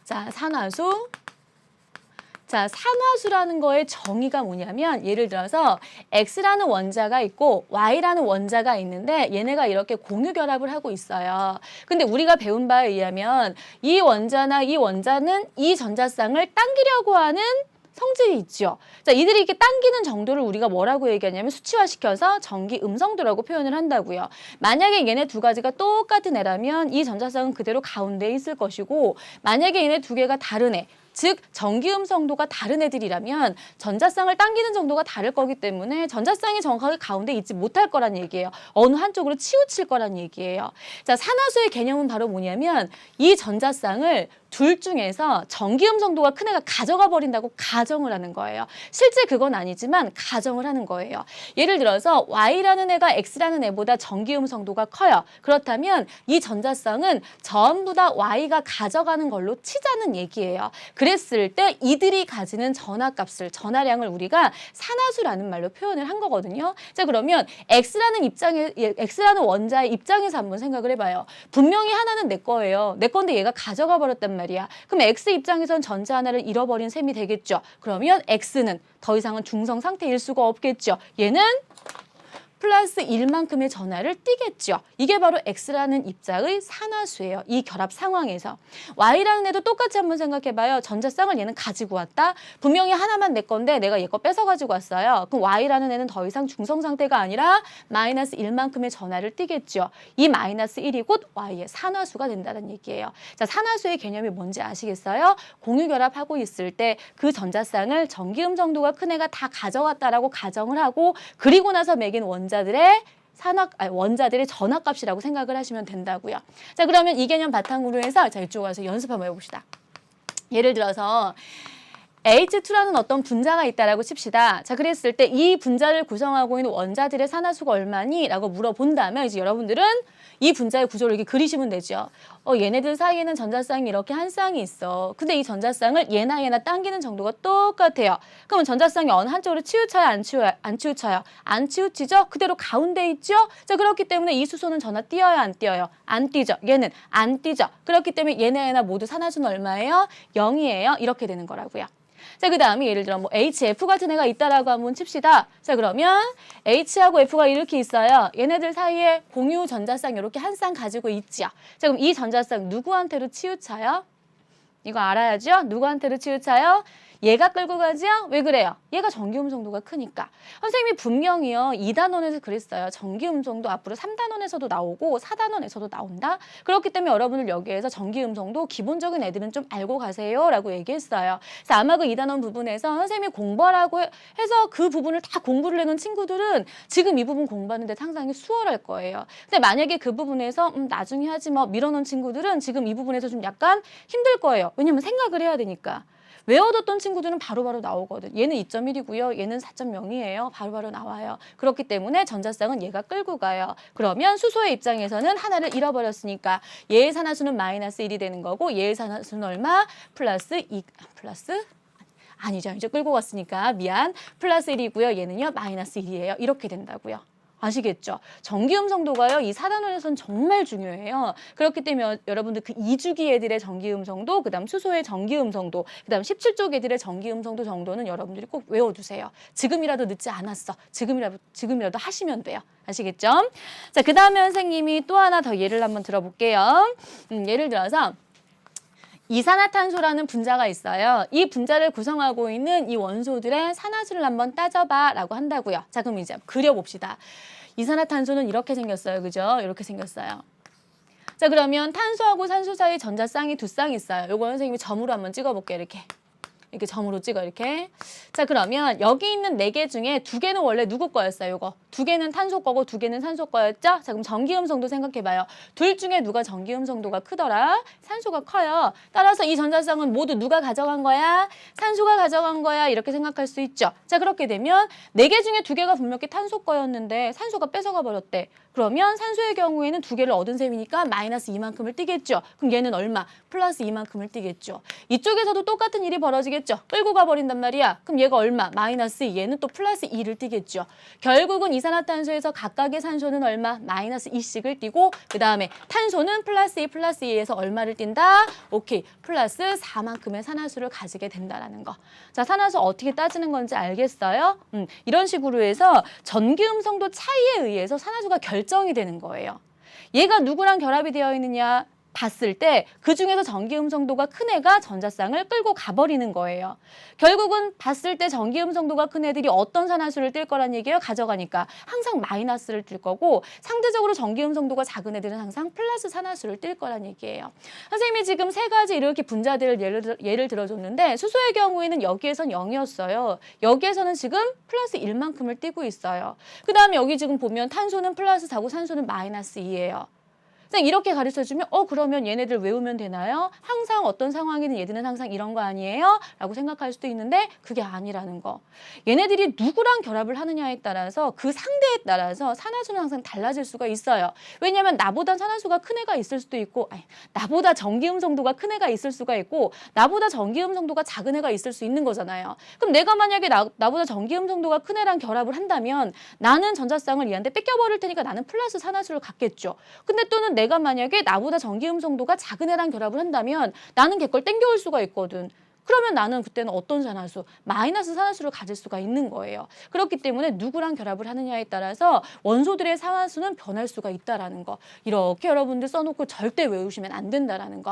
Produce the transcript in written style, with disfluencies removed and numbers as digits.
자, 산화수. 자, 산화수라는 거의 정의가 뭐냐면 예를 들어서 X라는 원자가 있고 Y라는 원자가 있는데 얘네가 이렇게 공유 결합을 하고 있어요. 근데 우리가 배운 바에 의하면 이 원자나 이 원자는 이 전자쌍을 당기려고 하는 성질이 있죠. 자, 이들이 이렇게 당기는 정도를 우리가 뭐라고 얘기하냐면 수치화시켜서 전기 음성도라고 표현을 한다고요. 만약에 얘네 두 가지가 똑같은 애라면 이 전자쌍은 그대로 가운데에 있을 것이고 만약에 얘네 두 개가 다른 애, 즉 전기 음성도가 다른 애들이라면 전자쌍을 당기는 정도가 다를 거기 때문에 전자쌍이 정확하게 가운데 있지 못할 거란 얘기예요. 어느 한쪽으로 치우칠 거란 얘기예요. 자, 산화수의 개념은 바로 뭐냐면 이 전자쌍을 둘 중에서 전기 음성도가 큰 애가 가져가 버린다고 가정을 하는 거예요. 실제 그건 아니지만 가정을 하는 거예요. 예를 들어서 Y라는 애가 X라는 애보다 전기 음성도가 커요. 그렇다면 이 전자쌍은 전부 다 Y가 가져가는 걸로 치자는 얘기예요. 그랬을 때 이들이 가지는 전하값을, 전하량을 우리가 산화수라는 말로 표현을 한 거거든요. 자, 그러면 X라는 원자의 입장에서 한번 생각을 해봐요. 분명히 하나는 내 거예요. 내 건데 얘가 가져가 버렸단 말이야. 그럼 X 입장에선 전자 하나를 잃어버린 셈이 되겠죠. 그러면 X는 더 이상은 중성 상태일 수가 없겠죠. 얘는 플러스 1만큼의 전하를 띠겠죠. 이게 바로 X라는 입자의 산화수예요. 이 결합 상황에서. Y라는 애도 똑같이 한번 생각해봐요. 전자쌍을 얘는 가지고 왔다. 분명히 하나만 내 건데 내가 얘 거 뺏어 가지고 왔어요. 그럼 Y라는 애는 더 이상 중성 상태가 아니라 마이너스 1만큼의 전하를 띠겠죠. 이 마이너스 1이 곧 Y의 산화수가 된다는 얘기예요. 자, 산화수의 개념이 뭔지 아시겠어요? 공유결합하고 있을 때 그 전자쌍을 전기음 정도가 큰 애가 다 가져갔다라고 가정을 하고 그리고 나서 매긴 원자들의 전하값이라고 생각을 하시면 된다고요. 자, 그러면 이 개념 바탕으로 해서 자, 이쪽 와서 연습 한번 해봅시다. 예를 들어서 H2라는 어떤 분자가 있다라고 칩시다. 자, 그랬을 때 이 분자를 구성하고 있는 원자들의 산화수가 얼마니? 라고 물어본다면 이제 여러분들은 이 분자의 구조를 이렇게 그리시면 되죠. 얘네들 사이에는 전자쌍이 이렇게 한 쌍이 있어. 근데 이 전자쌍을 얘나 당기는 정도가 똑같아요. 그러면 전자쌍이 어느 한쪽으로 치우쳐요? 안 치우쳐요? 안 치우치죠? 그대로 가운데 있죠? 자, 그렇기 때문에 이 수소는 전하 띄어요? 안 띄어요? 안 띄죠. 얘는 안 띄죠. 그렇기 때문에 얘나 모두 산화수는 얼마예요? 0이에요. 이렇게 되는 거라고요. 자, 그 다음에 예를 들어 뭐 HF 같은 애가 있다라고 한번 칩시다. 자, 그러면 H하고 F가 이렇게 있어요. 얘네들 사이에 공유 전자쌍 이렇게 한 쌍 가지고 있죠. 자, 그럼 이 전자쌍 누구한테로 치우쳐요? 이거 알아야죠? 누구한테로 치우쳐요? 얘가 끌고 가죠? 왜 그래요? 얘가 전기음성도가 크니까. 선생님이 분명히요. 2단원에서 그랬어요. 전기음성도 앞으로 3단원에서도 나오고 4단원에서도 나온다. 그렇기 때문에 여러분들 여기에서 전기음성도 기본적인 애들은 좀 알고 가세요. 라고 얘기했어요. 그래서 아마 그 2단원 부분에서 선생님이 공부하라고 해서 그 부분을 다 공부를 해놓은 친구들은 지금 이 부분 공부하는데 상당히 수월할 거예요. 근데 만약에 그 부분에서 나중에 하지 뭐 밀어놓은 친구들은 지금 이 부분에서 좀 약간 힘들 거예요. 왜냐면 생각을 해야 되니까. 외워뒀던 친구들은 바로바로 나오거든. 얘는 2.1이고요. 얘는 4.0이에요. 바로바로 나와요. 그렇기 때문에 전자쌍은 얘가 끌고 가요. 그러면 수소의 입장에서는 하나를 잃어버렸으니까 얘의 산화수는 마이너스 1이 되는 거고 얘의 산화수는 얼마? 플러스 2, 플러스? 아니죠. 이제 끌고 갔으니까 미안. 플러스 1이고요. 얘는요. 마이너스 1이에요. 이렇게 된다고요. 아시겠죠? 전기음성도가요. 이 4단원에서는 정말 중요해요. 그렇기 때문에 여러분들 그 2주기 애들의 전기음성도, 그 다음 수소의 전기음성도, 그 다음 17쪽 애들의 전기음성도 정도는 여러분들이 꼭 외워두세요. 지금이라도 늦지 않았어. 지금이라도 하시면 돼요. 아시겠죠? 자, 그 다음에 선생님이 또 하나 더 예를 한번 들어볼게요. 예를 들어서 이산화탄소라는 분자가 있어요. 이 분자를 구성하고 있는 이 원소들의 산화수를 한번 따져봐 라고 한다고요. 자, 그럼 이제 그려봅시다. 이산화탄소는 이렇게 생겼어요. 그죠? 이렇게 생겼어요. 자, 그러면 탄소하고 산소 사이 전자쌍이 두 쌍 있어요. 요거 선생님이 점으로 한번 찍어볼게요. 이렇게 점으로 찍어 이렇게. 자, 그러면 여기 있는 4개 중에 2개는 원래 누구 거였어요? 요거 2개는 탄소 거고 2개는 산소 거였죠? 자, 그럼 전기음성도 생각해봐요. 둘 중에 누가 전기음성도가 크더라? 산소가 커요. 따라서 이 전자쌍은 모두 누가 가져간 거야? 산소가 가져간 거야. 이렇게 생각할 수 있죠. 자, 그렇게 되면 4개 중에 2개가 분명히 탄소 거였는데 산소가 뺏어가 버렸대. 그러면 산소의 경우에는 두 개를 얻은 셈이니까 마이너스 이만큼을 띄겠죠. 그럼 얘는 얼마? 플러스 이만큼을 띄겠죠. 이쪽에서도 똑같은 일이 벌어지겠죠. 끌고 가버린단 말이야. 그럼 얘가 얼마? 마이너스 2, 얘는 또 플러스 2를 띄겠죠. 결국은 이산화탄소에서 각각의 산소는 얼마? 마이너스 2씩을 띄고 그 다음에 탄소는 플러스 2, 플러스 2에서 얼마를 띈다? 오케이. 플러스 4만큼의 산화수를 가지게 된다라는 거. 자, 산화수 어떻게 따지는 건지 알겠어요? 이런 식으로 해서 전기음성도 차이에 의해서 산화수가 결정이 되는 거예요. 얘가 누구랑 결합이 되어 있느냐 봤을 때 그중에서 전기음성도가 큰 애가 전자쌍을 끌고 가버리는 거예요. 결국은 봤을 때 전기음성도가 큰 애들이 어떤 산화수를 띨 거란 얘기예요? 가져가니까 항상 마이너스를 띨 거고 상대적으로 전기음성도가 작은 애들은 항상 플러스 산화수를 띨 거란 얘기예요. 선생님이 지금 세 가지 이렇게 분자들을 예를 들어줬는데 수소의 경우에는 여기에선 0이었어요. 여기에서는 지금 플러스 1만큼을 띄고 있어요. 그 다음에 여기 지금 보면 탄소는 플러스 4고 산소는 마이너스 2예요. 이렇게 가르쳐주면 그러면 얘네들 외우면 되나요? 항상 어떤 상황이든 얘들은 항상 이런 거 아니에요? 라고 생각할 수도 있는데 그게 아니라는 거. 얘네들이 누구랑 결합을 하느냐에 따라서 그 상대에 따라서 산화수는 항상 달라질 수가 있어요. 왜냐하면 나보다 산화수가 큰 애가 있을 수도 있고 나보다 전기음성도가 큰 애가 있을 수가 있고 나보다 전기음성도가 작은 애가 있을 수 있는 거잖아요. 그럼 내가 만약에 나보다 전기음성도가 큰 애랑 결합을 한다면 나는 전자쌍을 얘한테 뺏겨버릴 테니까 나는 플러스 산화수를 갖겠죠. 근데 또는 내가 만약에 나보다 전기음성도가 작은 애랑 결합을 한다면 나는 걔 걸 땡겨올 수가 있거든. 그러면 나는 그때는 어떤 산화수? 마이너스 산화수를 가질 수가 있는 거예요. 그렇기 때문에 누구랑 결합을 하느냐에 따라서 원소들의 산화수는 변할 수가 있다라는 거. 이렇게 여러분들 써놓고 절대 외우시면 안 된다라는 거.